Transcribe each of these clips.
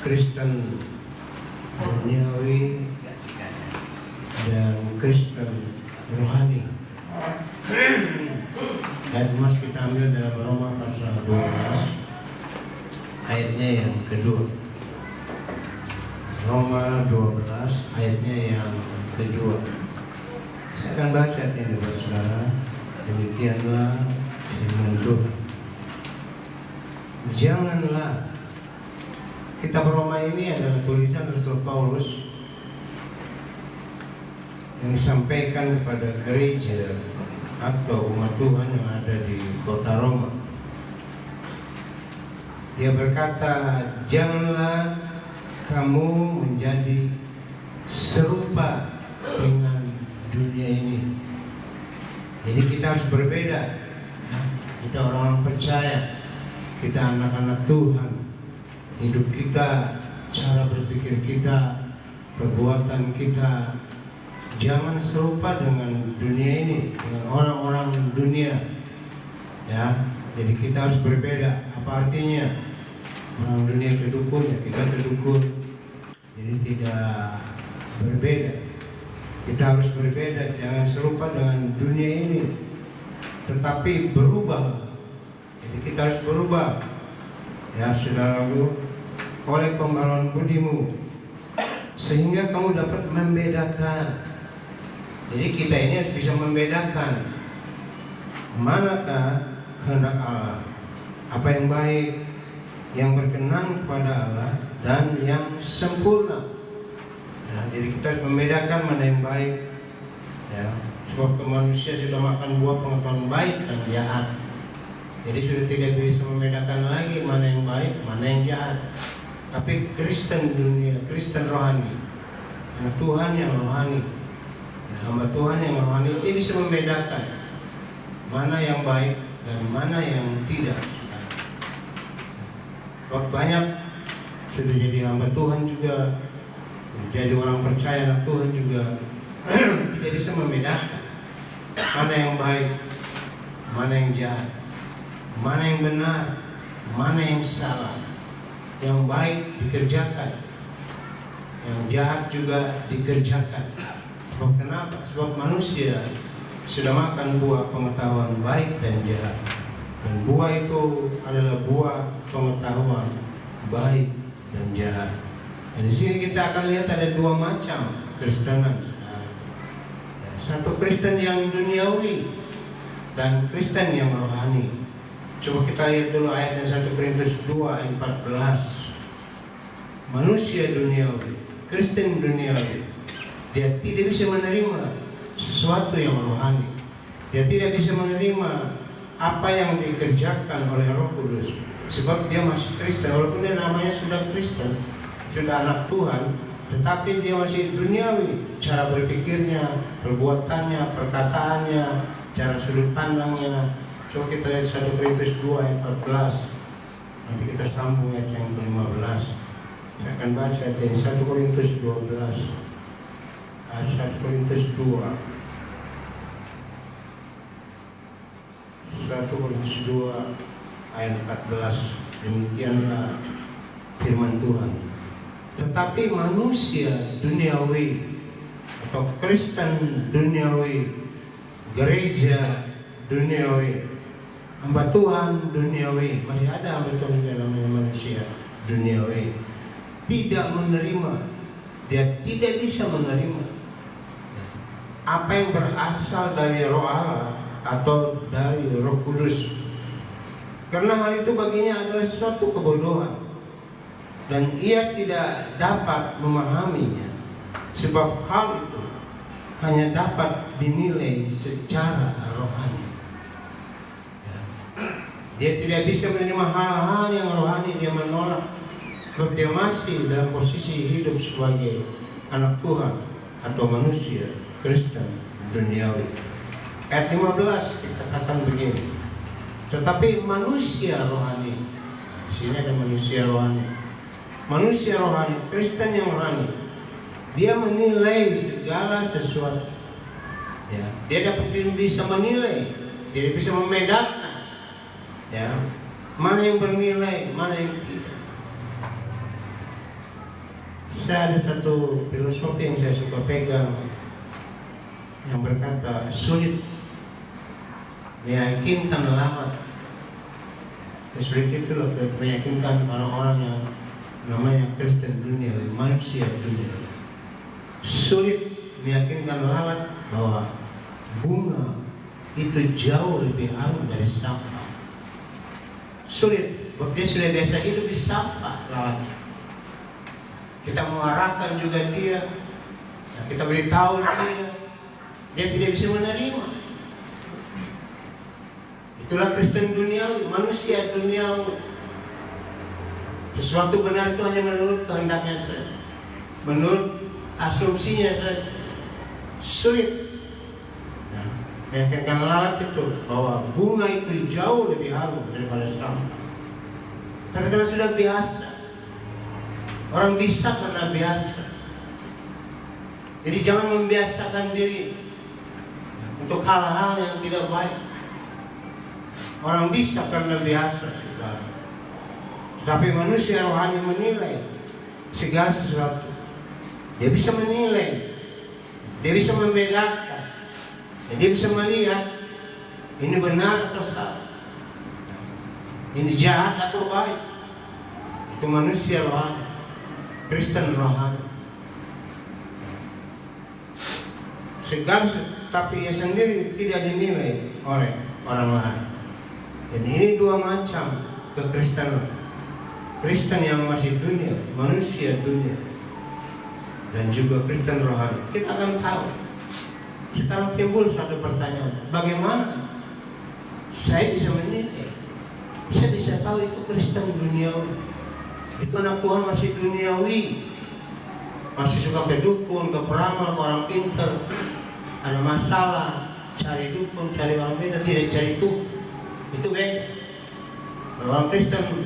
Kristen duniawi dan Kristen rohani. Ayat mas kita ambil dalam Roma pasal 12 ayatnya yang kedua. Roma 12 ayatnya yang kedua. Saya akan baca ini saudara. Demikianlah firman Tuhan. Janganlah, kitab Roma ini adalah tulisan Rasul Paulus yang disampaikan kepada gereja atau umat Tuhan yang ada di kota Roma. Dia berkata, janganlah kamu menjadi serupa dengan dunia ini. Jadi kita harus berbeda. Kita orang percaya, kita anak-anak Tuhan. Hidup kita, cara berpikir kita, perbuatan kita, jangan serupa dengan dunia ini, dengan orang-orang dunia. Ya, jadi kita harus berbeda. Apa artinya? Orang dunia kedukun, ya kita kedukun. Jadi tidak berbeda. Kita harus berbeda, jangan serupa dengan dunia ini, tetapi berubah. Jadi kita harus berubah. Ya saudaraku, oleh pembaruan budimu, sehingga kamu dapat membedakan. Jadi kita ini harus bisa membedakan manakah kehendak Allah, apa yang baik, yang berkenan kepada Allah, dan yang sempurna. Ya, jadi kita harus membedakan mana yang baik. Ya, sebab manusia sudah makan buah pengetahuan baik dan jahat. Jadi sudah tidak bisa membedakan lagi mana yang baik, mana yang jahat. Tapi Kristen dunia, Kristen rohani, Tuhan yang rohani, hamba Tuhan yang rohani, dia bisa membedakan mana yang baik dan mana yang tidak. Sebab banyak sudah jadi hamba Tuhan juga, jadi orang percaya anak Tuhan juga tidak bisa membedakan mana yang baik, mana yang jahat, mana yang benar, mana yang salah. Yang baik dikerjakan, yang jahat juga dikerjakan. Sebab kenapa? Sebab manusia sudah makan buah pengetahuan baik dan jahat. Dan buah itu adalah buah pengetahuan baik dan jahat. Dan di sini kita akan lihat ada dua macam Kristenan. Satu Kristen yang duniawi dan Kristen yang rohani. Coba kita lihat dulu ayatnya 1 Korintus 2 ayat 14. Manusia duniawi, Kristen duniawi, dia tidak bisa menerima sesuatu yang rohani. Dia tidak bisa menerima apa yang dikerjakan oleh Roh Kudus. Sebab dia masih Kristen, walaupun dia namanya sudah Kristen, sudah anak Tuhan, tetapi dia masih duniawi. Cara berpikirnya, perbuatannya, perkataannya, cara sudut pandangnya. Coba kita lihat 1 Korintus 2 ayat 14. Nanti kita sambung ayat yang ke-15. Saya akan baca ayat ini 1 Korintus 12. 1 Korintus 2. 1 Korintus 2 ayat 14. Demikianlah firman Tuhan. Tetapi manusia duniawi atau Kristen duniawi, gereja duniawi, hamba Tuhan duniawi, masih ada hamba Tuhan juga namanya manusia duniawi, tidak menerima, dia tidak bisa menerima apa yang berasal dari Roh Allah atau dari Roh Kudus, karena hal itu baginya adalah suatu kebodohan dan ia tidak dapat memahaminya, sebab hal itu hanya dapat dinilai secara rohani. Dia tidak bisa menerima hal-hal yang rohani, dia menolak. Sebab dia masih dalam posisi hidup sebagai anak Tuhan atau manusia Kristen duniawi. Ayat 15 dikatakan begini. Tetapi manusia rohani, di sini ada manusia rohani. Manusia rohani, Kristen yang rohani, dia menilai segala sesuatu. Ya, dia dapat bisa menilai, dia bisa membedakan. Ya, mana yang bernilai, mana yang tidak. Saya ada satu filosofi yang saya suka pegang yang berkata sulit meyakinkan lawan. Sulit itu loh meyakinkan orang-orang yang namanya Kristen dunia, manusia dunia. Sulit meyakinkan lawan bahwa bunga itu jauh lebih harum dari sampah. Sulit, sebab dia sudah biasa hidup di sampah lawan. Kita mengarahkan juga dia, kita beritahu dia tidak bisa menerima. Itulah Kristen duniawi, manusia duniawi. Sesuatu benar itu hanya menurut kehendaknya saja, menurut asumsinya saja. Sulit meyakinkan lalat itu bahwa bunga itu jauh lebih harum daripada sampah. Tapi karena sudah biasa, orang bisa karena biasa. Jadi jangan membiasakan diri untuk hal-hal yang tidak baik. Orang bisa karena biasa sudah. Tapi manusia rohani menilai segala sesuatu. Dia bisa menilai, dia bisa membedakan, dia bisa melihat ini benar atau salah, ini jahat atau baik. Itu manusia rohani, Kristen rohani. Segala, tapi ia sendiri tidak dinilai oleh orang lain. Dan ini dua macam kekristenan. Kristen yang masih dunia, manusia dunia, dan juga Kristen rohani. Kita akan tahu. Sekarang timbul satu pertanyaan, bagaimana saya bisa menilai? Saya bisa tahu itu Kristen duniawi, itu anak Tuhan masih duniawi, masih suka ke dukun, ke peramal, ke orang pintar. Ada masalah, cari dukun, cari orang pintar, tidak cari Tuhan. Itu beda. Orang Kristen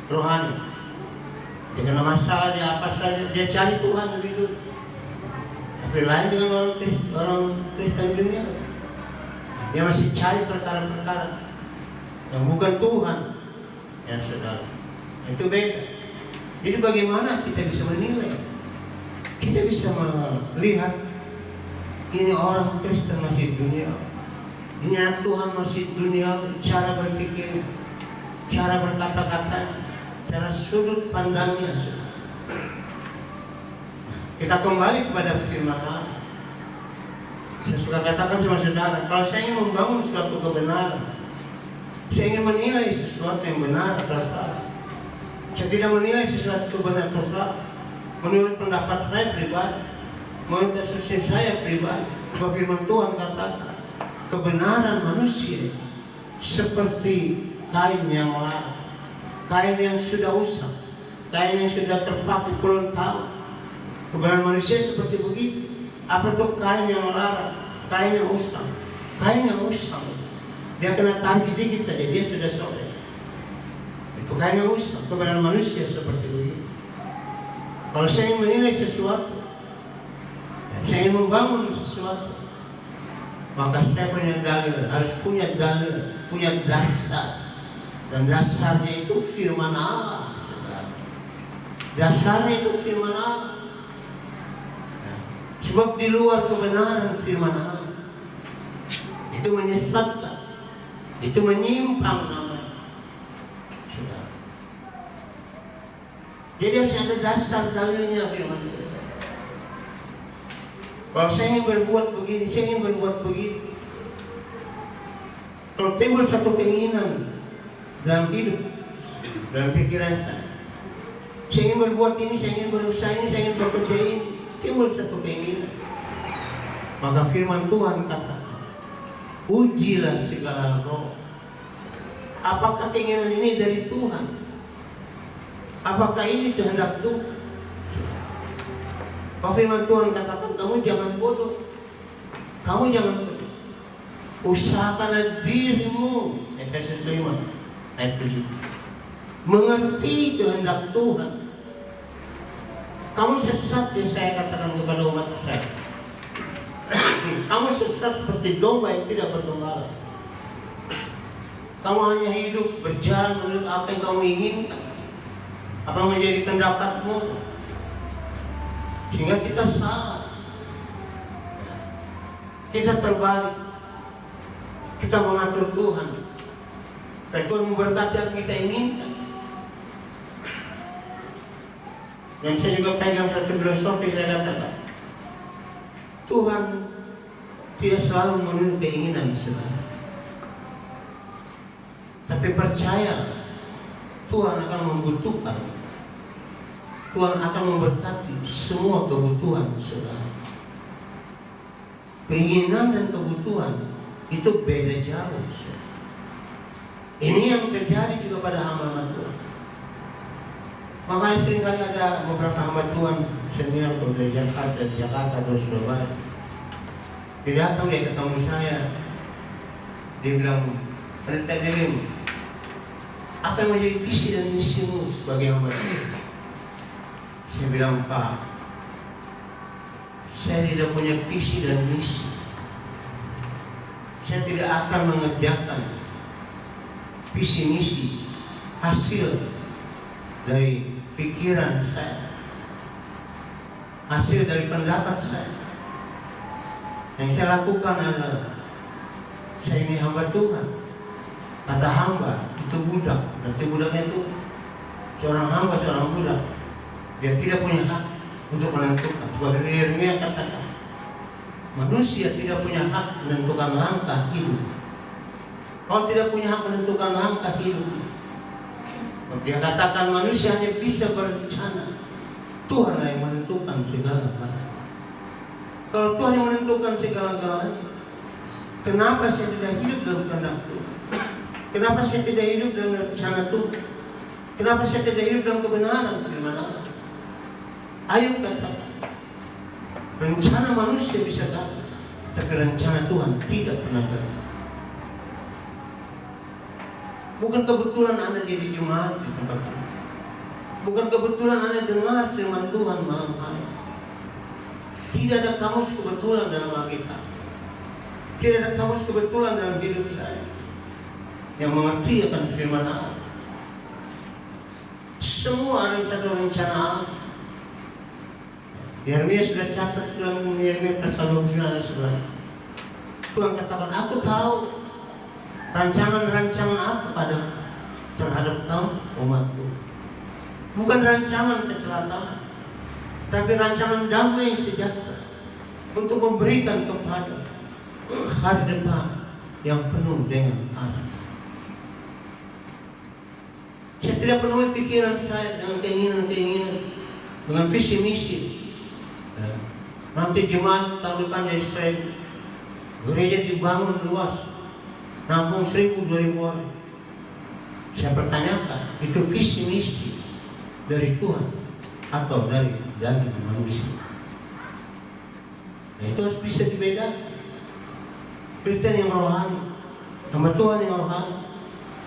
rohani, dia kena masalah dia apa saja, dia cari Tuhan lebih dulu. Tapi lain dengan orang Kristen dunia, dia masih cari perkara-perkara yang bukan Tuhan, ya saudara. Itu beda. Jadi bagaimana kita bisa menilai? Kita bisa melihat ini orang Kristen masih dunia, ini anak Tuhan masih dunia, cara berpikir, cara berkata-kata, cara sudut pandangnya. Kita kembali kepada firman Allah. Saya suka katakan sama saudara, kalau saya ingin membangun suatu kebenaran, saya ingin menilai sesuatu yang benar atau salah. Saya tidak menilai sesuatu benar atau salah menurut pendapat saya pribadi, menurut asumsi saya pribadi. Sebab firman Tuhan katakan, kebenaran manusia seperti kain yang lara, kain yang sudah usang, kain yang sudah terpakai puluhan tahun. Kebenaran manusia seperti begitu. Apa tuh kain yang lara, kain yang usang? Kain yang usang, dia kena tarik sedikit saja, dia sudah sobek. Itu kain yang usang. Kebenaran manusia seperti begitu. Kalau saya ingin menilai sesuatu, saya ingin membangun sesuatu, maka saya punya dalil, harus punya dalil, punya dasar. Dan dasarnya itu firman Allah, saudara. Dasarnya itu firman Allah. Sebab di luar kebenaran firman Allah, itu menyesatkan, itu menyimpang namanya, saudara. Jadi harus ada dasar dalilnya firman Allah. Kalau saya ingin berbuat begini, saya ingin berbuat begitu. Kalau timbul satu keinginan dalam hidup, dalam pikiran saya ingin berbuat ini, saya ingin berusaha ini, saya ingin bekerja ini, timbul satu keinginan. Maka firman Tuhan kata, ujilah segala roh. Apakah keinginan ini dari Tuhan? Apakah ini kehendak Tuhan? Maka firman Tuhan katakan, kamu jangan bodoh. Kamu jangan bodoh. Usahakanlah dirimu, Efesus 5 ayat 7, mengerti kehendak Tuhan. Kamu sesat yang saya katakan kepada umat saya. Kamu sesat seperti domba yang tidak bergembala. Kamu hanya hidup berjalan menurut apa yang kamu inginkan, apa yang menjadi pendapatmu. Sehingga kita salah, kita terbalik, kita mengatur Tuhan. Dan Tuhan memberkati yang kita inginkan. Dan saya juga pegang satu filosofi, saya katakan, Tuhan tidak selalu memenuhi keinginan saudara, tapi percaya Tuhan akan membutuhkan, Tuhan akan memberkati semua kebutuhan saudara. Keinginan dan kebutuhan itu beda jauh saudara. Ini yang terjadi juga pada hamba Tuhan. Makanya seringkali ada beberapa hamba Tuhan senior dari Jakarta atau Surabaya. Dia datang, dia ketemu saya, dia bilang, Pendeta Dilim, apa yang menjadi visi dan misimu sebagai hamba Tuhan? Saya bilang, Pak, saya tidak punya visi dan misi. Saya tidak akan mengerjakan visi misi hasil dari pikiran saya, hasil dari pendapat saya. Yang saya lakukan adalah, saya ini hamba Tuhan. Kata hamba itu budak, berarti budaknya itu seorang hamba, seorang budak. Dia tidak punya hak untuk menentukan. Sebagai Yeremia katakan, manusia tidak punya hak menentukan langkah hidup. Kalau tidak punya hak menentukan langkah hidup, dia katakan manusia hanya bisa berencana. Tuhan yang menentukan segala-galanya. Kalau Tuhan yang menentukan segala-galanya, kenapa saya tidak hidup dalam kehendak Tuhan? Kenapa saya tidak hidup dalam rencana Tuhan? Kenapa saya tidak hidup dalam kebenaran firman Allah? Ayub katakan, rencana manusia bisa gagal, tapi rencana Tuhan tidak pernah gagal. Bukan kebetulan Anda jadi jemaat di tempat ini. Bukan kebetulan Anda dengar firman Tuhan malam hari. Tidak ada kamus kebetulan dalam Alkitab. Tidak ada kamus kebetulan dalam hidup saya yang mengerti akan firman Allah. Semua ada satu rencana Allah. Yeremia sudah catat dalam Yeremia pasal 29 ayat 11. Tuhan katakan, aku tahu rancangan-rancangan apa terhadap kamu umatku. Bukan rancangan kecelakaan, tapi rancangan damai yang sejahtera, untuk memberikan kepada hari depan yang penuh dengan harapan. Saya tidak penuhi pikiran saya dengan keinginan-keinginan, dengan visi misi. Nanti jemaat tahun depan jadi 1.000, gereja dibangun luas, nampung 1.000-2.000 orang. Saya pertanyakan, itu visi misi dari Tuhan atau dari daging manusia? Nah, itu harus bisa dibedakan. Kristen yang rohani, hamba Tuhan yang rohani,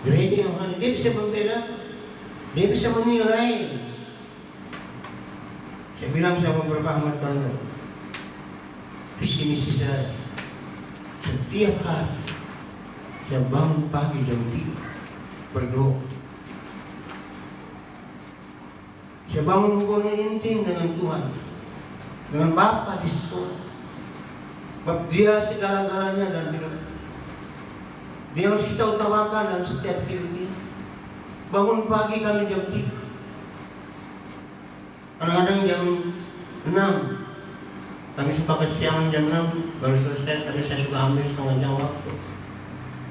gereja yang rohani, dia bisa membedakan, dia bisa menilai. Saya bilang sama beberapa hamba Tuhan, visi misi saya, setiap hari saya bangun pagi jam 3 berdoa. Saya bangun hubungan intim dengan Tuhan, dengan Bapa di surga. Sebab Dia segala-galanya dalam hidup. Dia harus kita utamakan dalam setiap hidup ini. Bangun pagi kami jam 3. Kadang-kadang jam 6. Kami suka kesiangan jam 6 baru selesai, tapi saya suka ambil setengah jam waktu.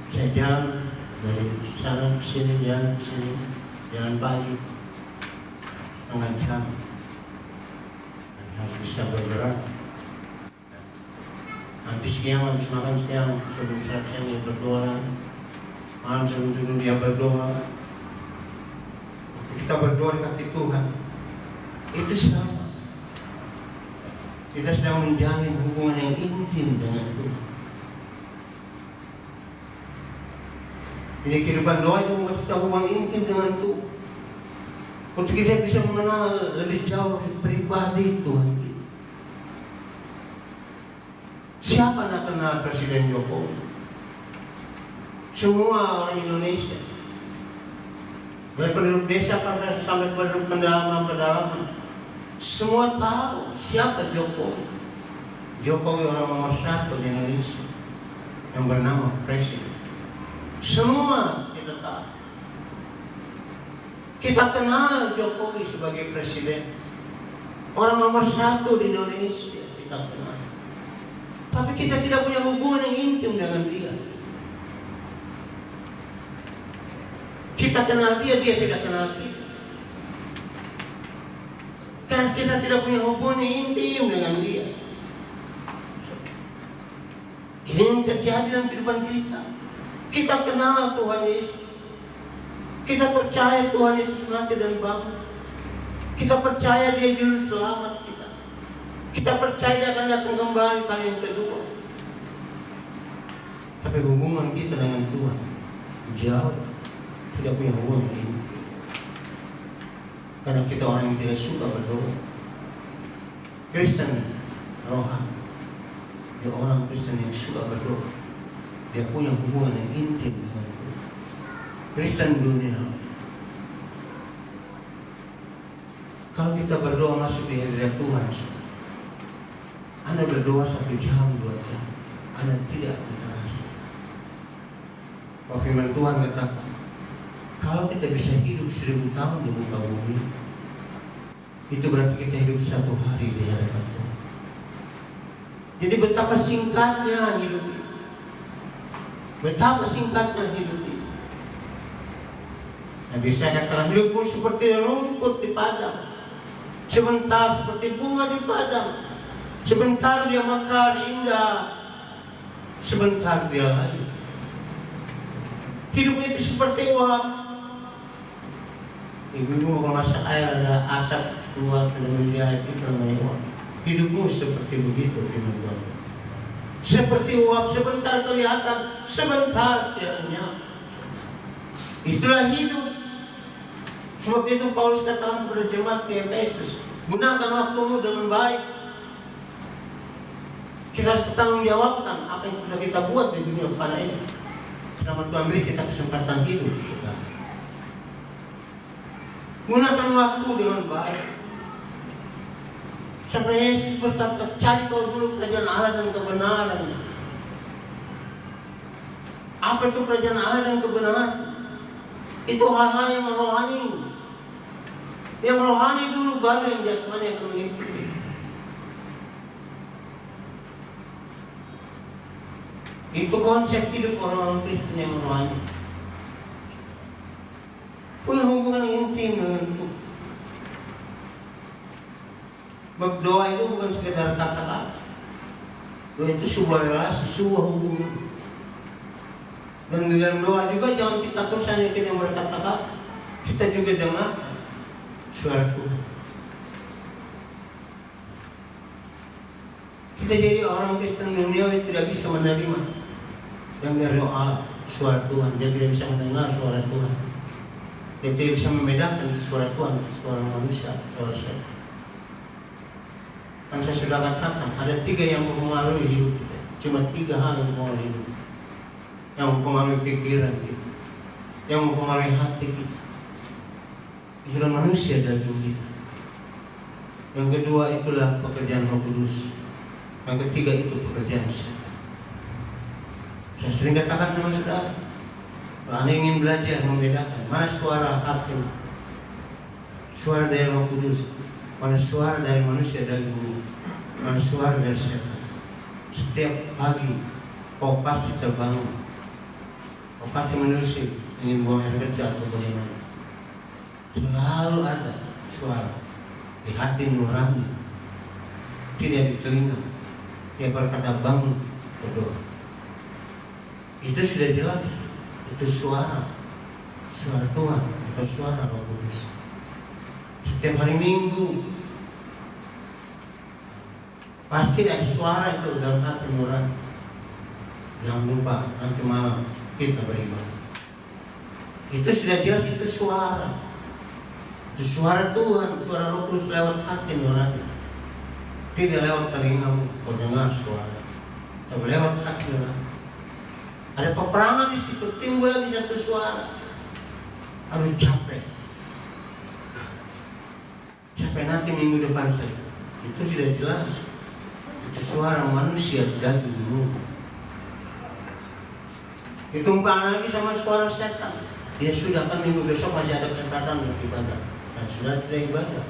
Saya jalan dari sana ke sini, jalan ke sini, jalan pagi setengah jam. Dan harus bisa bergerak. Nanti siang habis makan siang, sebelum siang dia berdoa. Malam sebelum tidur dia berdoa. Waktu kita berdoa di hati Tuhan, itu sama. Kita sedang menjalin hubungan yang intim dengan Tuhan. Jadi kehidupan doa itu membuat kita hubungan intim dengan Tuhan. Untuk kita bisa mengenal lebih jauh pribadi Tuhan. Siapa nak kenal Presiden Jokowi? Semua orang Indonesia, dari penduduk desa sampai penduduk pedalaman, Semua tahu siapa Jokowi. Jokowi orang nomor 1 di Indonesia yang bernama Presiden. Semua kita tahu. Kita kenal Jokowi sebagai Presiden. Orang nomor 1 di Indonesia kita kenal. Tapi kita tidak punya hubungan yang intim dengan dia. Kita kenal dia, dia tidak kenal kita. Karena kita tidak punya hubungan yang intim dengan dia. Ini yang terjadi dalam kehidupan kita. Kita kenal Tuhan Yesus. Kita percaya Tuhan Yesus mati dan bangun. Kita percaya Dia juru selamat kita. Kita percaya Dia akan datang kembali kali yang kedua. Tapi hubungan kita dengan Tuhan jauh. Tidak punya hubungan ini. Karena kita orang yang tidak suka berdoa. Kristen rohani. Dia orang Kristen yang suka berdoa. Dia punya hubungan yang intim dengan Tuhan. Kristen dunia. Kalau kita berdoa masuk di hadirat Tuhan, Anda berdoa 1 jam, 2 jam, Anda tidak terasa. Bahwa firman Tuhan katakan, kalau kita bisa hidup 1000 tahun di muka bumi, itu berarti kita hidup 1 hari di hadapan Tuhan. Jadi betapa singkatnya hidup ini. Betapa singkatnya hidup ini. Nabi saya katakan hidupmu seperti rumput di padang. Sebentar seperti bunga di padang. Sebentar dia mekar indah. Sebentar dia lagi. Hidup itu seperti uap. Ibu-ibu mau masak air ada asap keluar dari menjadi itu namanya uap. Hidupmu seperti begitu firman Tuhan. Seperti uap, sebentar kelihatan, sebentar tidak punya. Itulah hidup. Sebab itu Paulus katakan kepada jemaat di Efesus, gunakan waktumu dengan baik. Kita harus bertanggung jawabkan apa yang sudah kita buat di dunia fana ini. Selama Tuhan beri kita kesempatan hidup, saudara. Gunakan waktu dengan baik. Sampai Yesus berkata, cari kau dulu kerajaan Allah dan kebenaran. Apa itu kerajaan Allah dan kebenaran? Itu hal-hal yang rohani. Yang rohani dulu, baru yang jasmani akan mengikuti. Itu konsep hidup orang-orang Kristen yang rohani. Punya hubungan intim dengan Tuhan. Berdoa itu bukan sekedar kata-kata. Doa itu sebuah relasi, sebuah hubungan. Dan di dalam doa juga jangan kita terus hanya kita berkata-kata. Kita juga dengar suara Tuhan. Kita jadi orang Kristen dunia yang tidak bisa menerima yang dari Allah, suara Tuhan. Dia tidak bisa mendengar suara Tuhan. Dia tidak bisa membedakan suara Tuhan, suara manusia, suara saya. Kan saya sudah katakan, ada 3 yang mempengaruhi hidup kita. Cuma 3 hal yang mempengaruhi hidup. Yang mempengaruhi pikiran kita, yang mempengaruhi hati kita. Itulah manusia daging kita. Yang kedua itulah pekerjaan Roh Kudus. Yang ketiga itu pekerjaan setan. Saya sering katakan sama saudara, Anda ingin belajar membedakan mana suara hati, suara dari Roh Kudus, mana suara dari manusia daging, mana suara dari setan. Setiap pagi kau pasti terbangun, kau pasti menulis ingin buang air kecil atau bagaimana. Selalu ada suara di hati nurani, tidak di telinga. Dia berkata bangun berdoa. Itu sudah jelas. Itu suara Tuhan atau suara Roh Kudus. Setiap hari Minggu pasti ada suara itu dalam hati nurani. Jangan lupa nanti malam kita beribadah. Itu sudah jelas, itu suara. Itu suara Tuhan, suara Roh Kudus lewat hati nurani. Tidak lewat telingamu kau dengar suara, tapi lewat hati nurani. Ada peperangan di situ, timbul lagi satu suara. Harus capek nanti minggu depan saja. Itu sudah jelas. Itu suara manusia dagingmu. Ditumpang lagi sama suara setan. Ya sudah, kan minggu besok masih ada kesempatan untuk ibadah. Dan sudah tidak ibadah.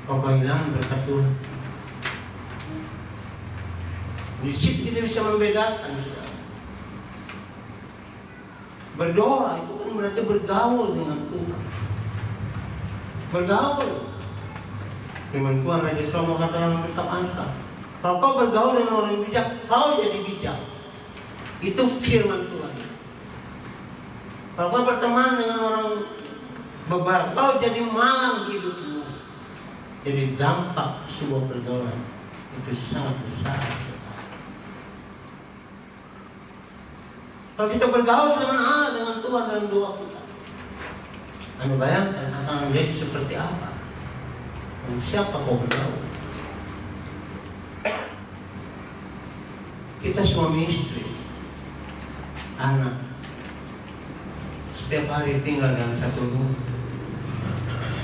Kau kehilangan berkat Tuhan. Di situ kita bisa membedakan. Berdoa itu kan berarti bergaul dengan Tuhan. Bergaul. Firman Tuhan Raja Salomo kata dalam kitab Amsal, kalau kau bergaul dengan orang bijak, kau jadi bijak. Itu firman Tuhan. Kalau kau berteman dengan orang bebal, kau jadi malang hidupmu. Jadi dampak sebuah pergaulan itu sangat besar. Kalau kita bergaul dengan Allah, dengan Tuhan dalam doa kita, Anda bayangkan akan menjadi seperti apa? Dan siapa kau bergaul? Kita suami istri, anak, setiap hari tinggal dalam satu rumah.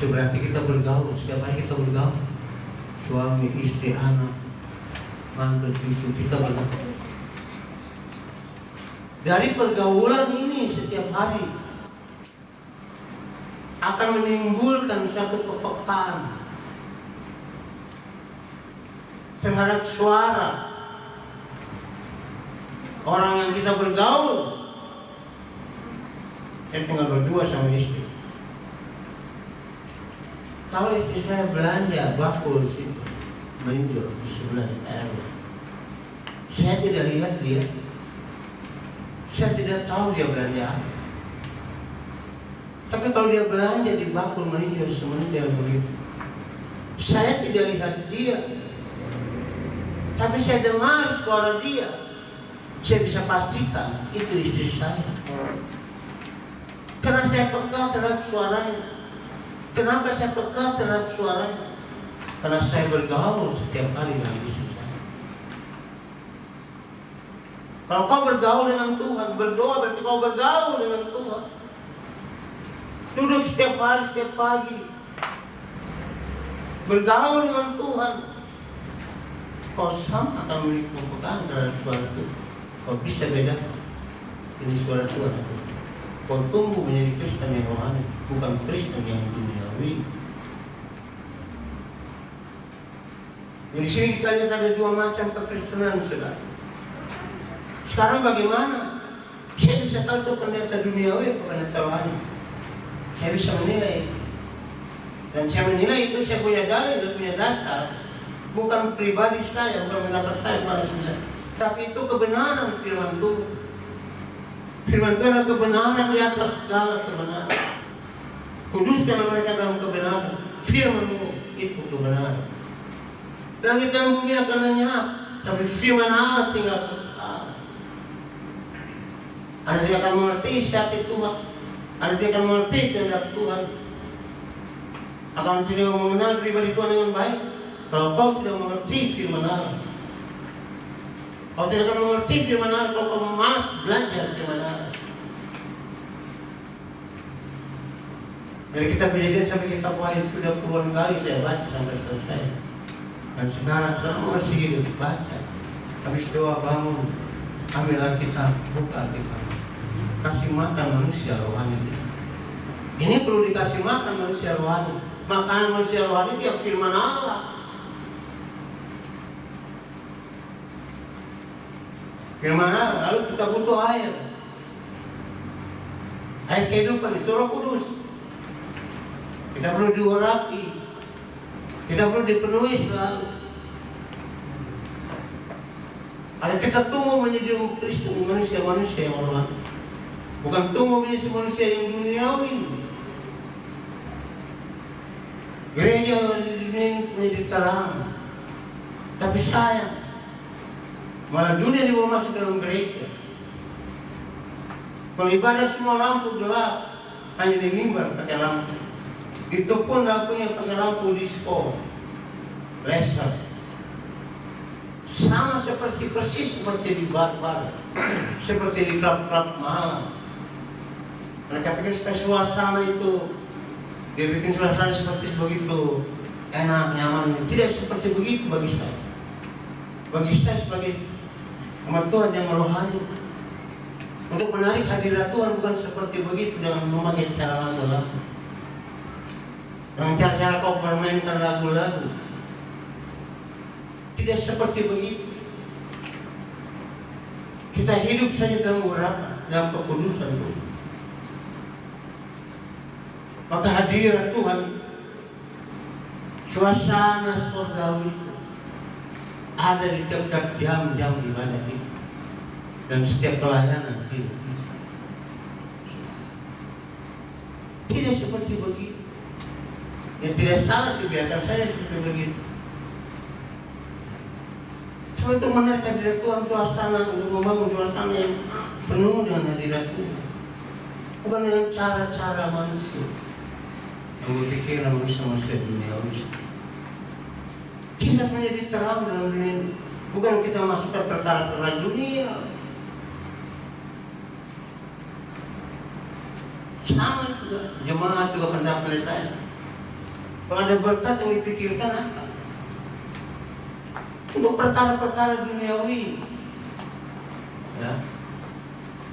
Itu berarti kita bergaul, setiap hari kita bergaul. Suami, istri, anak, mantu, cucu, kita bergaul. Dari pergaulan ini setiap hari akan menimbulkan suatu kepekaan terhadap suara orang yang kita bergaul. Saya tinggal berdua sama istri. Kalau istri saya belanja bakul situ menjual di sebelah RW, saya tidak lihat dia. Saya tidak tahu dia belanja apa. Tapi kalau dia belanja di bakul meninjau semenjak begitu, saya tidak lihat dia. Tapi saya dengar suara dia. Saya bisa pastikan itu istri saya. Karena saya peka terhadap suaranya. Kenapa saya peka terhadap suaranya? Karena saya bergaul setiap hari dengan istri saya. Kalau kau bergaul dengan Tuhan, berdoa berarti kau bergaul dengan Tuhan. Duduk setiap hari, setiap pagi, bergaul dengan Tuhan. Kau sama akan memiliki kepekaan terhadap suara Tuhan. Kau bisa bedakan ini suara Tuhan. Kau tumbuh menjadi Kristen yang rohani, bukan Kristen yang duniawi. Di sini kita lihat ada dua macam kekristenan, saudara. Sekarang bagaimana? Saya bisa tahu itu pendeta duniawi atau pendeta rohani. Saya bisa menilai. Dan saya menilai itu saya punya dalil dan punya dasar. Bukan pribadi saya, bukan pendapat saya, pada susah. Tapi itu kebenaran firman Tuhan. Firman Tuhan adalah kebenaran di atas segala kebenaran. Kuduskan mereka dalam kebenaran. Firman-Mu itu kebenaran. Langit dan bumi akan lenyap, tapi firman Allah tinggal kekal. Anda dia akan mengerti syariat Tuhan. Anda dia akan mengerti kehendak Tuhan. Akan tidak mengenal pribadi Tuhan dengan baik. Kalau kau tidak mengerti firman Allah, kau tidak akan mengerti firman Allah kalau kau malas belajar firman Allah. Dari kitab Kejadian sampai kitab Wahyu sudah puluhan kali saya baca sampai selesai. Dan sekarang selama masih hidup baca. Habis doa bangun, ambil Alkitab, buka Alkitab. Kasih makan manusia rohani. Ini perlu dikasih makan manusia rohani. Makanan manusia rohani dia firman Allah. Firman Allah, lalu kita butuh air. Air kehidupan itu Roh Kudus. Kita perlu diurapi. Kita perlu dipenuhi selalu. Agar kita tumbuh menjadi Kristen, manusia-manusia yang rohani. Bukan tumbuh menjadi manusia yang duniawi. Gereja ini menjadi terang, tapi sayang, malah dunia dibawa masuk dalam gereja. Kalau ibadah semua lampu gelap, hanya di mimbar pakai lampu. Itu pun lampunya pakai lampu disco, laser. Sama persis seperti di bar-bar, seperti di klub-klub malam. Mereka pikir supaya suasana itu Dia bikin suasana seperti begitu enak, nyaman. Tidak seperti begitu bagi saya. Bagi saya sebagai umat Tuhan yang rohani, untuk menarik hadirat Tuhan bukan seperti begitu dengan memakai cara lagu-lagu, dengan cara-cara kau bermainkan lagu-lagu. Tidak seperti begitu. Kita hidup saja dalam urapan, dalam kekudusan Tuhan. Maka hadirat Tuhan, suasana surgawi ada di tiap-tiap jam-jam ibadah itu dan setiap pelayanan hidup. Tidak seperti begitu. Ya tidak salah sih, biarkan saya seperti begitu. Cuma untuk menarik hadirat Tuhan, suasana, untuk membangun suasana yang penuh dengan hadirat Tuhan, bukan dengan cara-cara manusia yang berpikiran manusia duniawi. Kita menjadi terang dalam dunia, bukan kita masuk ke perkara-perkara dunia. Sama juga jemaat juga pendapat saya. Kalau ada berkat yang dipikirkan apa? Untuk perkara-perkara duniawi, ya,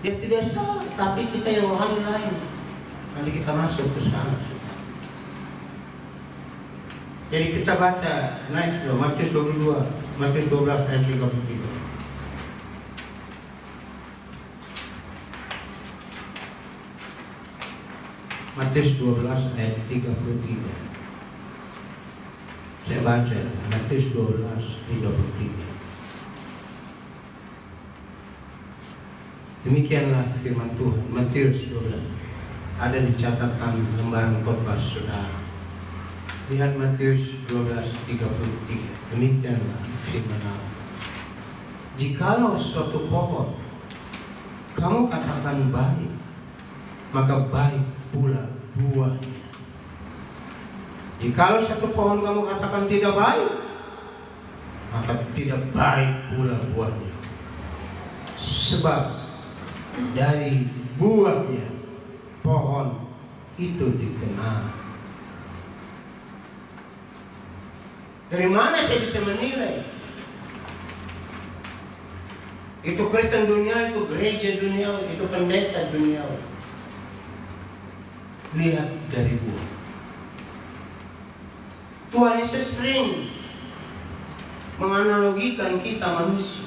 dia tidak salah, tapi kita yang rohani lain. Nanti kita masuk ke sana. Jadi kita baca naik ke Matius 22, Matius 12 ayat 33. Matius 12 ayat 33. Saya baca Matius 12:33. Demikianlah firman Tuhan. Matius 12 ada di catatan lembaran khotbah saudara. Lihat Matius 12:33. Demikianlah firman Allah. Jikalau suatu pohon kamu katakan baik, maka baik pula buahnya. Jikalau satu pohon kamu katakan tidak baik, maka tidak baik pula buahnya. Sebab dari buahnya pohon itu dikenal. Dari mana saya bisa menilai? Itu Kristen dunia, itu gereja dunia, itu pendeta dunia. Lihat dari buah. Tuhan Yesus sering menganalogikan kita manusia,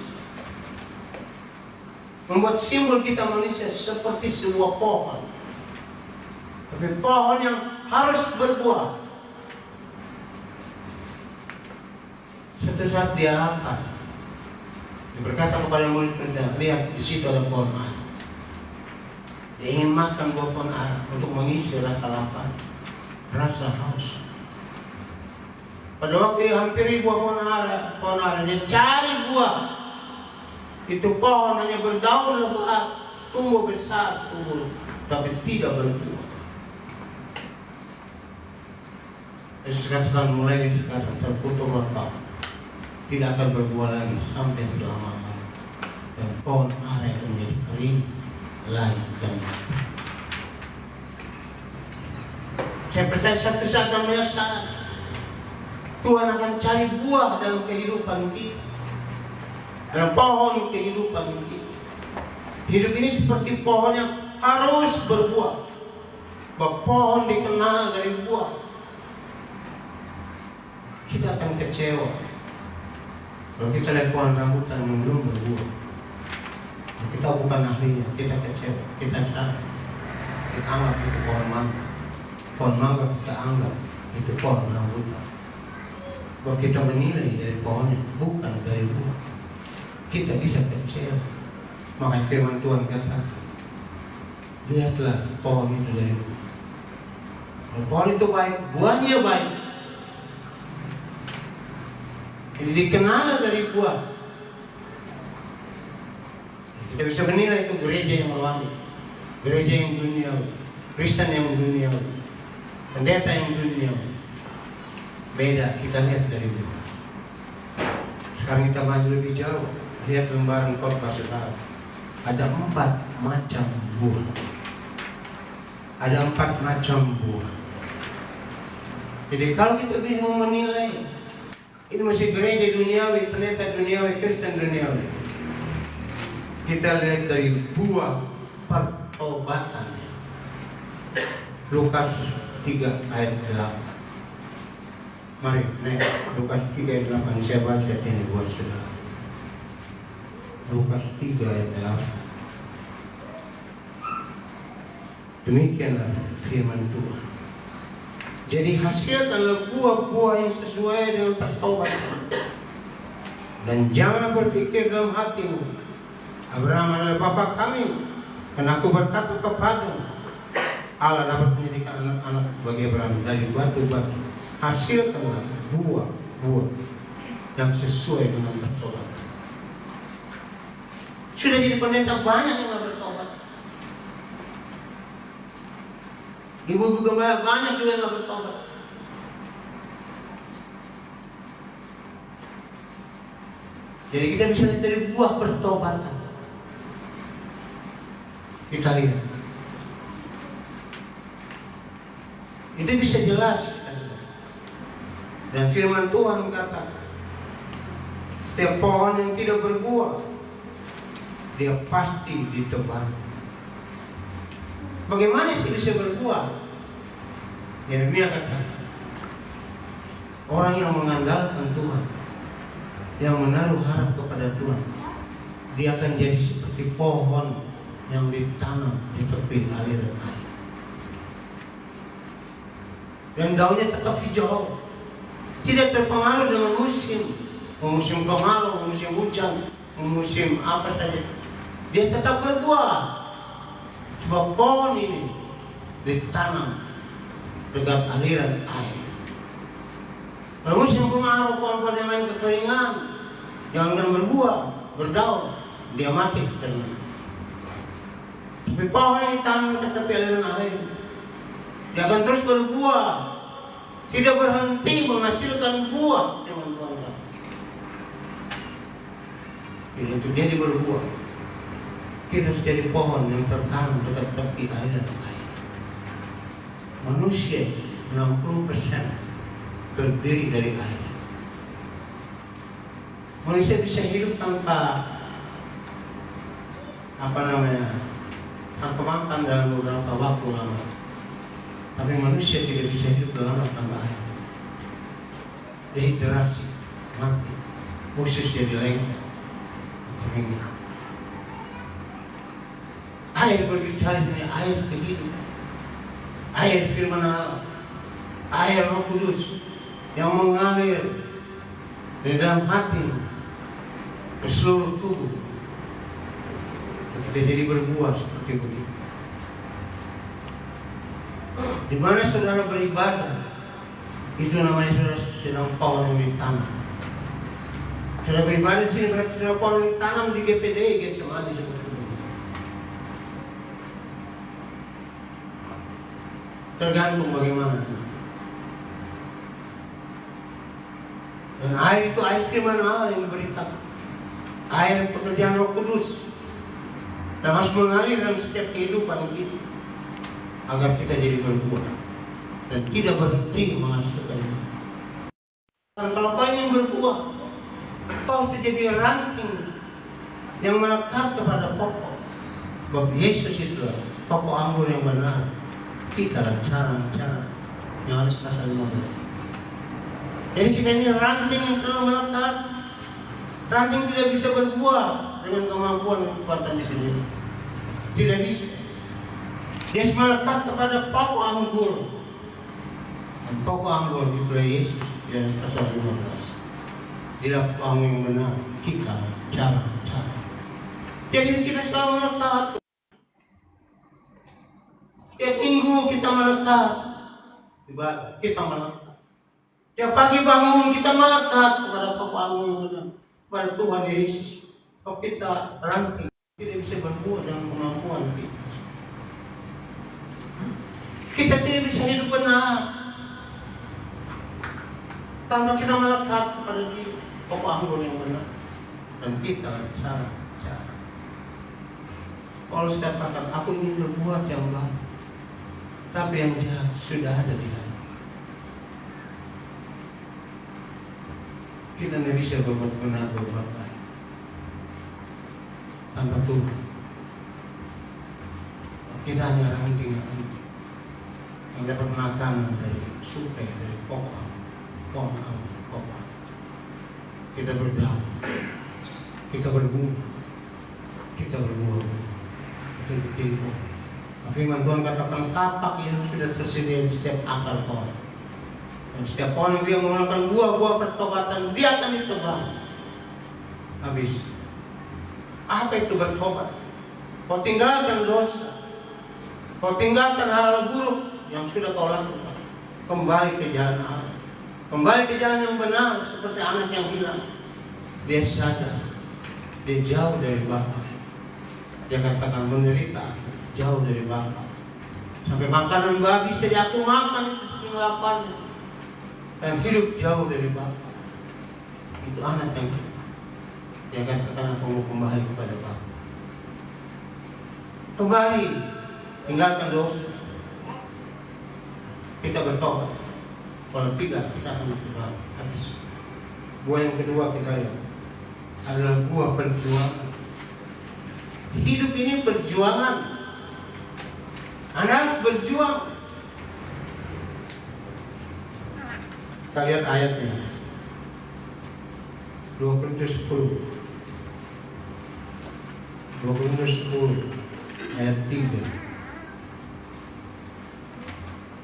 membuat simbol kita manusia seperti sebuah pohon. Tapi pohon yang harus berbuah. Suatu saat dia lapar. Dia berkata kepada murid-muridnya, lihat di situ ada pohon ara. Dia ingin makan buah pohon ara untuk mengisi rasa lapar, rasa haus. Pada waktu dia hampiri buah pohon ara, dia cari buah. Itu pohon hanya berdaun lebat, tumbuh besar subur, tapi tidak berbuah. Yesus katakan mulai dari sekarang terkutuklah kau, tidak akan berbuah lagi sampai selama-lamanya. Dan pohon ara itu menjadi kering, layu dan mati. Saya percaya satu saat namanya saat Tuhan akan cari buah dalam kehidupan kita, dalam pohon kehidupan kita. Hidup ini seperti pohon yang harus berbuah. Bahwa pohon dikenal dari buah. Kita akan kecewa kalau kita lihat pohon rambutan yang belum berbuah. Kita bukan ahlinya, kita kecewa, kita salah. Kita anggap itu pohon mangga. Pohon mangga kita anggap itu pohon rambutan. Bahwa kita menilai dari pohonnya, bukan dari buah. Kita bisa kecewa. Maka firman Tuhan kata, lihatlah pohon itu dari buah. Kalau pohon itu baik, buahnya baik. Jadi dikenal dari buah. Kita bisa menilai itu gereja yang rohani, gereja yang duniawi, Kristen yang duniawi, pendeta yang duniawi. Beda, kita lihat dari buah. Sekarang kita maju lebih jauh. Lihat lembaran khotbah saudara. Ada 4 macam buah. Ada 4 macam buah. Jadi kalau kita bingung menilai, ini masih gereja duniawi, pendeta duniawi, Kristen duniawi, kita lihat dari buah pertobatannya. Lukas 3 ayat 8. Mari naik Lukas 3 ayat 8. Saya baca ini buat saudara. Lukas 3 ayat 8. Demikianlah firman Tuhan. Jadi hasilkanlah buah-buah yang sesuai dengan pertobatan. Dan jangan berpikir dalam hatimu, Abraham adalah bapa kami, karena aku berkata kepadamu, Allah dapat menjadikan anak-anak bagi Abraham dari batu-batu. Hasilkanlah buah-buah yang sesuai dengan pertobatan. Sudah jadi pendeta banyak yang bertobat. Ibu-ibu gembala banyak juga yang bertobat. Jadi kita bisa lihat dari buah pertobatan. Kita lihat. Itu bisa jelas. Dan firman Tuhan katakan, setiap pohon yang tidak berbuah, dia pasti ditebang. Bagaimana sih bisa berbuah? Yeremia katakan, orang yang mengandalkan Tuhan, yang menaruh harap kepada Tuhan, dia akan jadi seperti pohon yang ditanam di tepi aliran air. Dan daunnya tetap hijau, tidak terpengaruh dengan musim kemarau, musim hujan, musim apa saja. Dia tetap berbuah. Sebab pohon ini ditanam dekat aliran air. Kalau musim kemarau, pohon-pohon yang lain kekeringan, yang akan berbuah, berdaun, dia mati kekeringan. Tapi pohon yang ditanam dekat tepi aliran air, dia akan terus berbuah, tidak berhenti menghasilkan buah dengan bangga. Itu jadi berbuah. Kita harus jadi pohon yang tertanam dekat tepi aliran air. Manusia 60% terdiri dari air. Manusia bisa hidup tanpa tanpa makan dalam beberapa waktu lama. Tapi manusia tidak bisa hidup lama tanpa air. Dehidrasi, mati, usus jadi lengket, kering. Air berbicara sini, air kehidupan, air firman Allah, air Roh Kudus yang mengalir di dalam hati, ke seluruh tubuh. Kita jadi berbuah seperti begitu. Di mana saudara beribadah, itu namanya saudara sedang pohon yang ditanam. Saudara beribadah di sini berarti saudara pohon yang ditanam di GPD, Getsemani seperti itu. Tergantung bagaimana. Dan air itu air firman Allah yang diberitakan. Air pekerjaan Roh Kudus yang harus mengalir dalam setiap kehidupan kita, agar kita jadi berbuah dan tidak berhenti menghasilkan itu. Dan kalau kau ingin berbuah, kau harus jadi ranting yang melekat kepada pokok. Sebab Yesus itu pokok anggur yang benar. Kita cara yang harus pasal 15. Jadi kita ini ranting yang selalu melekat. Ranting tidak bisa berbuah dengan kemampuan kekuatan sendiri. Tidak bisa. Dia melekat kepada pokok anggur. Dan pokok anggur itu Yesus yang pasal 15. Tidak pokok anggur yang benar. Kita cara. Jadi kita selalu melekat. Tiap minggu kita melekat, ibadah kita melekat. Tiap pagi bangun kita melekat kepada pokok anggur yang benar, kepada Tuhan Yesus. Kalau kita ranting, tidak bisa berbuah dengan kemampuan kita. Kita tidak bisa hidup benar tanpa kita melekat kepada dia, pokok anggur yang benar. Dan kita cara. Paulus katakan, aku ingin berbuat yang baik, tapi yang jahat sudah ada di dalam. Kita tidak bisa berbuat benar, berbuat baik tanpa Tuhan. Kita hanya ranting yang dapat makanan dari supai, dari pohon. Kita berdaun, kita berbunga, kita berbuah. Itu untuk diri pohon. Firman Tuhan katakan kapak itu sudah tersedia di setiap akar pohon. Dan setiap pohon yang mengeluarkan buah-buah pertobatan, dia akan ditebang. Habis. Apa itu bertobat? Kau tinggalkan dosa. Kau tinggalkan hal buruk yang sudah kau lakukan. Kembali ke jalan Allah. Kembali ke jalan yang benar seperti anak yang hilang. Dia sadar. Dia jauh dari Bapa. Dia katakan menderita jauh dari Bapa. Sampai makanan babi saja aku makan itu saking laparnya. Dan hidup jauh dari Bapa. Itu anak yang dia katakan aku mau kembali kepada Bapa. Kembali, tinggalkan dosa. Kita bertobat. Kalau tidak, kita akan kembali. Habis. Buah yang kedua kita lihat adalah buah perjuangan. Hidup ini perjuangan. Anda harus berjuang. Kita lihat ayatnya. 2 Korintus 10. 2 Korintus 10 ayat 3.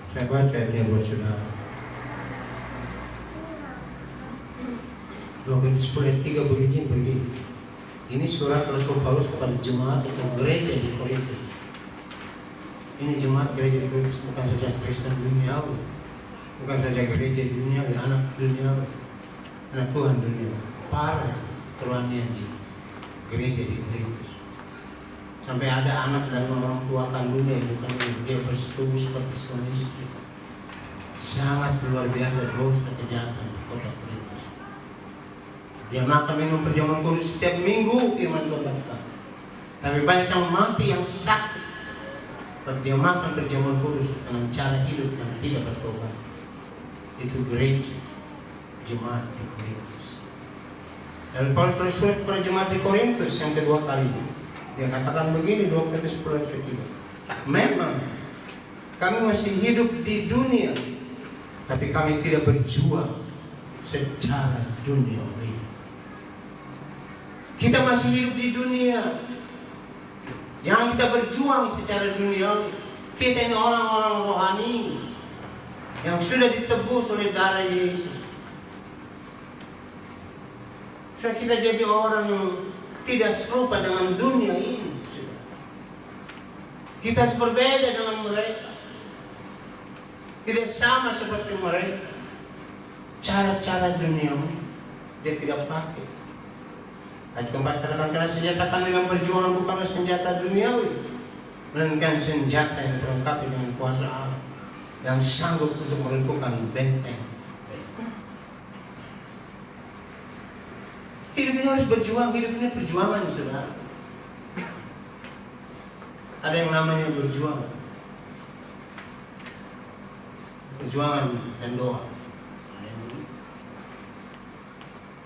Saya baca ayatnya buat saudara. 2 Korintus 10 ayat 3 begini. Ini surat Rasul Paulus kepada jemaat atau gereja di Korintus. Ini jemaat gereja di Korintus bukan saja Kristen duniawi, bukan saja gereja duniawi, anak duniawi, anak Tuhan duniawi, para kerohanian di gereja di Korintus. Sampai ada anak dan orang tua kandungnya yang bukan dia bersetubuh seperti suami istri. Sangat luar biasa dosa kejahatan di kota Korintus. Dia makan minum perjamuan kudus setiap minggu, firman Tuhan katakan. Tapi banyak yang mati yang sakit. Tapi dia makan perjamuan kudus dengan cara hidup yang tidak bertobat. Itu gereja jemaat di Korintus. Dan Paulus bersurat kepada jemaat di Korintus yang kedua kali. Dia katakan begini 2 Korintus 10 ayat ketiga. Memang kami masih hidup di dunia, tapi kami tidak berjuang secara duniawi. Kita masih hidup di dunia. Jangan kita berjuang secara duniawi. Kita ini orang-orang rohani yang sudah ditebus oleh darah Yesus. Supaya kita jadi orang yang tidak serupa dengan dunia ini. Kita harus berbeda dengan mereka. Tidak sama seperti mereka. Cara-cara duniawi dia tidak pakai. Ayat keempat katakan karena senjata kami dalam perjuangan bukanlah senjata duniawi, melainkan senjata yang dilengkapi dengan kuasa Allah yang sanggup untuk meruntuhkan benteng. Hidup ini harus berjuang, hidup ini perjuangan, saudara. Ada yang namanya berjuang. Perjuangan dan doa.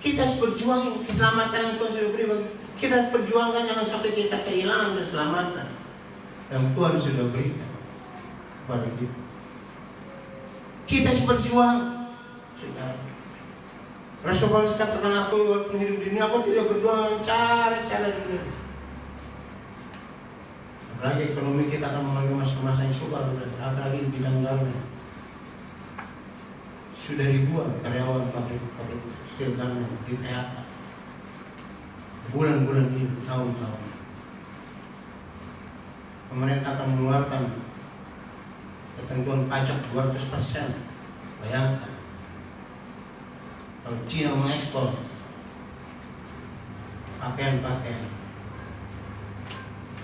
Kita harus berjuang keselamatan yang Tuhan sudah beri. Kita harus perjuangkan jangan sampai kita kehilangan keselamatan yang Tuhan sudah berikan kepada kita. Kita harus berjuang, saudara. Rasul Paulus katakan aku walaupun hidup di dunia aku tidak berjuang dengan cara-cara dunia. Apalagi ekonomi kita akan melalui masa-masa yang sukar, apalagi di bidang garmen. Sudah ribuan karyawan pabrik steel garment di PHK. Bulan-bulan ini, tahun-tahun. Pemerintah akan mengeluarkan ketentuan pajak 200%. Bayangkan. Kalau Cina mengekspor pakaian-pakaian,